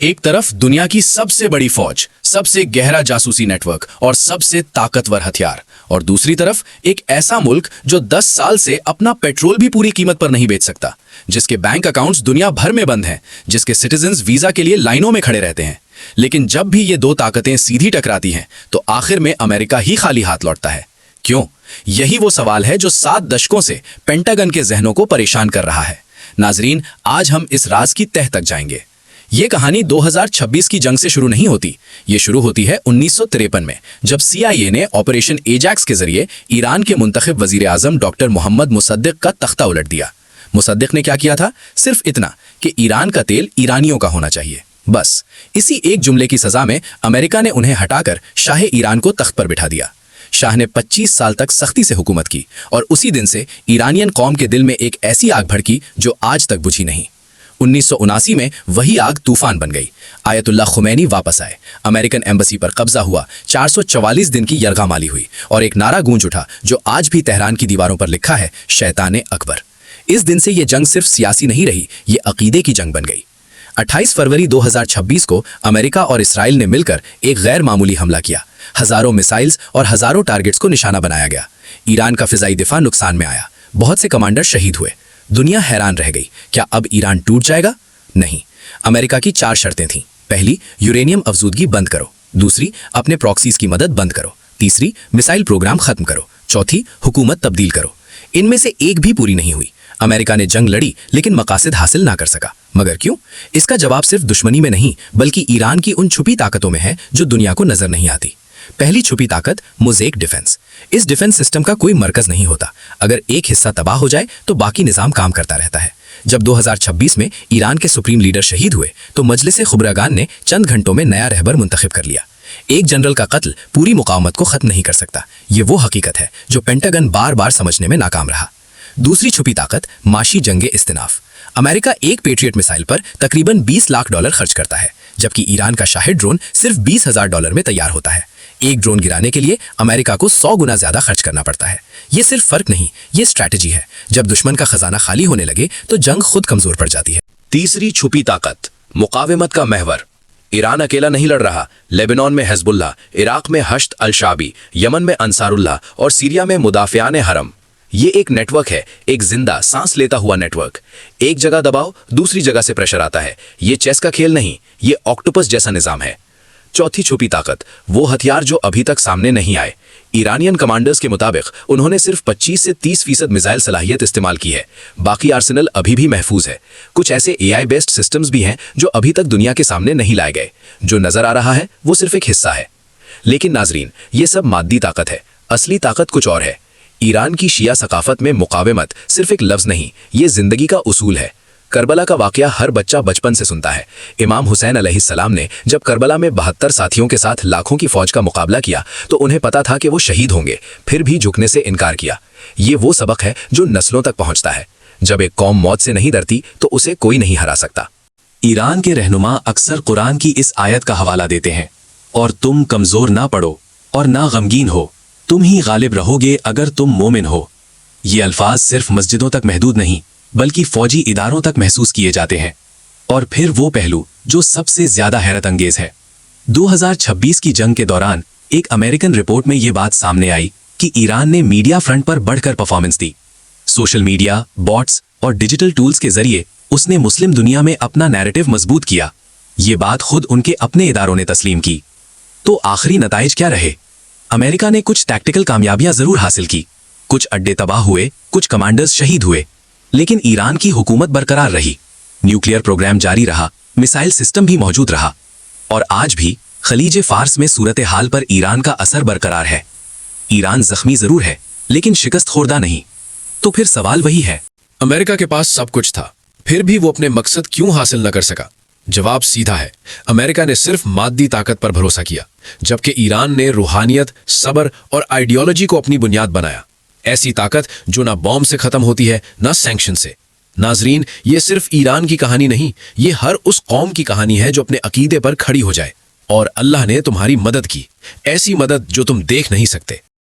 एक तरफ दुनिया की सबसे बड़ी फौज, सबसे गहरा जासूसी नेटवर्क और सबसे ताकतवर हथियार, और दूसरी तरफ एक ऐसा मुल्क जो 10 साल से अपना पेट्रोल भी पूरी कीमत पर नहीं बेच सकता, जिसके बैंक अकाउंट्स दुनिया भर में बंद हैं, जिसके सिटीजन्स वीजा के लिए लाइनों में खड़े रहते हैं। लेकिन जब भी ये दो ताकतें सीधी टकराती हैं तो आखिर में अमेरिका ही खाली हाथ लौटता है। क्यों? यही वो सवाल है जो 7 दशकों से पेंटागन के जहनों को परेशान कर रहा है। नाजरीन, आज हम इस राज की तह तक जाएंगे। ये कहानी 2026 की जंग से शुरू नहीं होती। ये शुरू होती है 1953 में, जब CIA ने ऑपरेशन एजैक्स के जरिए ईरान के मुंतखब वजीर आजम डॉक्टर मोहम्मद मुसद्दिक का तख्ता उलट दिया। मुसद्दिक ने क्या किया था? सिर्फ इतना कि ईरान का तेल ईरानियों का होना चाहिए। बस इसी एक जुमले की सजा में अमेरिका ने उन्हें हटाकर शाह ईरान को तख्त पर बिठा दिया। शाह ने 25 साल तक सख्ती से हुकूमत की और उसी दिन से ईरानियन कौम के दिल में एक ऐसी आग भड़की जो आज तक बुझी नहीं। 1979 में वही आग तूफान बन गई। आयतुल्लाह खुमैनी वापस आए, अमेरिकन एम्बेसी पर कब्जा हुआ, 444 दिन की यरगामाली हुई और एक नारा गूंज उठा जो आज भी तेहरान की दीवारों पर लिखा है, शैतान अकबर। इस दिन से ये जंग सिर्फ सियासी नहीं रही, ये अकीदे की जंग बन गई। 28 फरवरी 2026 को अमेरिका और इसराइल ने मिलकर एक गैर मामूली हमला किया। हजारों मिसाइल्स और हजारों टारगेट्स को निशाना बनाया गया। ईरान का फिजाई दिफा नुकसान में आया, बहुत से कमांडर शहीद हुए। दुनिया हैरान रह गई, क्या अब ईरान टूट जाएगा? नहीं। अमेरिका की 4 शर्तें थीं। पहली, यूरेनियम अफजूदगी बंद करो। दूसरी, अपने प्रॉक्सीज की मदद बंद करो। तीसरी, मिसाइल प्रोग्राम खत्म करो। चौथी, हुकूमत तब्दील करो। इनमें से एक भी पूरी नहीं हुई। अमेरिका ने जंग लड़ी लेकिन मकासद हासिल ना कर सका। मगर क्यों? इसका जवाब सिर्फ दुश्मनी में नहीं, बल्कि ईरान की उन छुपी ताकतों में है जो दुनिया को नजर नहीं आती। पहली छुपी ताकत, मोज़ेक डिफेंस। इस डिफेंस सिस्टम का कोई मरकज नहीं होता। अगर एक हिस्सा तबाह हो जाए तो बाकी निजाम काम करता रहता है। जब 2026 में ईरान के सुप्रीम लीडर शहीद हुए तो मजलिस खुबरागान ने चंद घंटों में नया रहबर मुंतखब कर लिया। एक जनरल का कत्ल पूरी मुकावमत को खत्म नहीं कर सकता। ये वो हकीकत है जो पेंटागन बार बार समझने में नाकाम रहा। दूसरी छुपी ताकत, माशी जंगे इस्तिनाफ। अमेरिका एक पेट्रियट मिसाइल पर तकरीबन $20 लाख खर्च करता है, जबकि ईरान का शाहिद ड्रोन सिर्फ $20,000 में तैयार होता है। एक ड्रोन गिराने के लिए अमेरिका को 100 गुना ज्यादा खर्च करना पड़ता है। ये सिर्फ फर्क नहीं, ये स्ट्रैटेजी है। जब दुश्मन का खजाना खाली होने लगे तो जंग खुद कमजोर पड़ जाती है। तीसरी छुपी ताकत, मुकाविमत का महवर। ईरान अकेला नहीं लड़ रहा। लेबनान में हिजबुल्लाह, इराक में हश्द अल-शाबी, यमन में अंसारुल्लाह और सीरिया में मुदाफियान हरम। ये एक नेटवर्क है, एक जिंदा सांस लेता हुआ नेटवर्क। एक जगह दबाव, दूसरी जगह से प्रेशर आता है। ये चेस का खेल नहीं, ये ऑक्टोपस जैसा निजाम है। चौथी छुपी ताकत, वो हथियार जो अभी तक सामने नहीं आए। ईरानियन कमांडर्स के मुताबिक उन्होंने सिर्फ 25 से 30% मिसाइल सलाहियत इस्तेमाल की है। बाकी आर्सेनल अभी भी महफूज है। कुछ ऐसे AI बेस्ड सिस्टम्स भी हैं जो अभी तक दुनिया के सामने नहीं लाए गए। जो नजर आ रहा है वो सिर्फ एक हिस्सा है। लेकिन नाजरीन, ये सब मादी ताकत है, असली ताकत कुछ और है। ईरान की शिया सकाफत में मुकावेमत सिर्फ एक लफ्ज नहीं, ये जिंदगी का उसूल है। करबला का वाकया हर बच्चा बचपन से सुनता है। इमाम हुसैन अलैहिस्सलाम ने जब करबला में 72 साथियों के साथ लाखों की फौज का मुकाबला किया तो उन्हें पता था कि वो शहीद होंगे, फिर भी झुकने से इनकार किया। ये वो सबक है जो नस्लों तक पहुंचता है। जब एक कौम मौत से नहीं डरती तो उसे कोई नहीं हरा सकता। ईरान के रहनुमा अक्सर कुरान की इस आयत का हवाला देते हैं, और तुम कमजोर ना पड़ो और ना गमगीन हो, तुम ही गालिब रहोगे अगर तुम मोमिन हो। ये अल्फाज सिर्फ मस्जिदों तक महदूद नहीं, बल्कि फौजी इदारों तक महसूस किए जाते हैं। और फिर वो पहलू जो सबसे ज्यादा हैरत अंगेज है, 2026 की जंग के दौरान एक अमेरिकन रिपोर्ट में ये बात सामने आई कि ईरान ने मीडिया फ्रंट पर बढ़कर परफॉर्मेंस दी। सोशल मीडिया, बॉट्स और डिजिटल टूल्स के जरिए उसने मुस्लिम दुनिया में अपना नैरेटिव मजबूत किया। ये बात खुद उनके अपने इदारों ने तस्लीम की। तो आखिरी नताइज क्या रहे? अमेरिका ने कुछ टैक्टिकल कामयाबियां जरूर हासिल की, कुछ अड्डे तबाह हुए, कुछ कमांडर्स शहीद हुए, लेकिन ईरान की हुकूमत बरकरार रही। न्यूक्लियर प्रोग्राम जारी रहा, मिसाइल सिस्टम भी मौजूद रहा, और आज भी खलीज फार्स में सूरत हाल पर ईरान का असर बरकरार है। ईरान जख्मी जरूर है, लेकिन शिकस्त खोरदा नहीं। तो फिर सवाल वही है, अमेरिका के पास सब कुछ था, फिर भी वो अपने मकसद क्यों हासिल न कर सका? जवाब सीधा है, अमेरिका ने सिर्फ मादी ताकत पर भरोसा किया, जबकि ईरान ने रूहानियत, सब्र और आइडियोलॉजी को अपनी बुनियाद बनाया। ऐसी ताकत जो ना बॉम्ब से खत्म होती है, ना सैंक्शन से। नाजरीन, ये सिर्फ ईरान की कहानी नहीं, ये हर उस कौम की कहानी है जो अपने अकीदे पर खड़ी हो जाए। और अल्लाह ने तुम्हारी मदद की, ऐसी मदद जो तुम देख नहीं सकते।